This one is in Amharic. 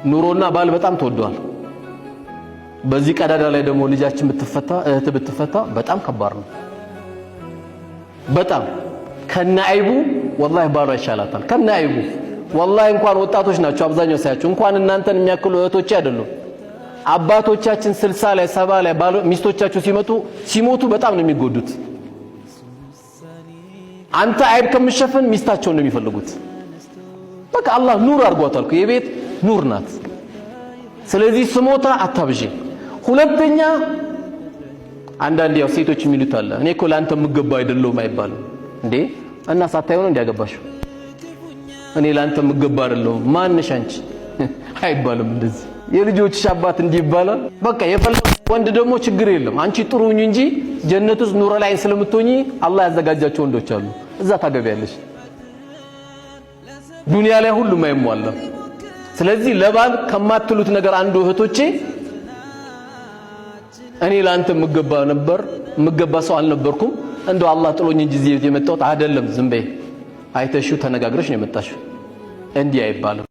ኑሮና ባል በጣም ተወዷል። በዚህ ቀዳዳ ላይ ደግሞ ልጃችን ብትፈታ እህት ብትፈታ በጣም ከባድ ነው። በጣም ከነአይቡ ወላሂ ባሏ ይሻላታል። ከነአይቡ ወላሂ እንኳን ወጣቶች ናቸው አብዛኛው ሳያቸው እንኳን እናንተን የሚያክሉ እህቶቼ አይደሉም። አባቶቻችን 60 ላይ 70 ላይ ሚስቶቻቸው ሲሞቱ በጣም ነው የሚጎዱት። አንተ አይብ ከምሸፈን ሚስታቸውን ነው የሚፈልጉት። በቃ አላህ ኑር አድርጓታል። የቤት ኑር ናት። ስለዚህ ስሞታ አታብዢ። ሁለተኛ አንዳንድ ያው ሴቶች የሚሉት አለ እኔ እኮ ላንተ ምገባ አይደለም አይባልም እንዴ እና ሳታዩ ነው እንዲያገባሽው እኔ ላንተ ምገባ አይደለም ማንሽ አንቺ አይባልም። እንደዚህ የልጆችሽ አባት እንዲህ ይባላል። በቃ የፈለገ ወንድ ደግሞ ችግር የለም አንቺ ጥሩ ሁኚ እንጂ ጀነት ውስጥ ኑር ላይ ስለምትሆኚ አላህ ያዘጋጃቸው ወንዶች አሉ። እዛ ታገቢያለሽ። ዱንያ ላይ ሁሉም አይሟላም። ስለዚህ ለባል ከማትሉት ነገር አንዱ እህቶቼ እኔ ላንተ ምገባ ሰው አልነበርኩም እንደው አላህ ጥሎኝ እንጂ እዚህ የመጣሁት አይደለም። ዝም በይ አይተሽው ተነጋግረሽ ነው የመጣሽው እንዲህ አይባልም።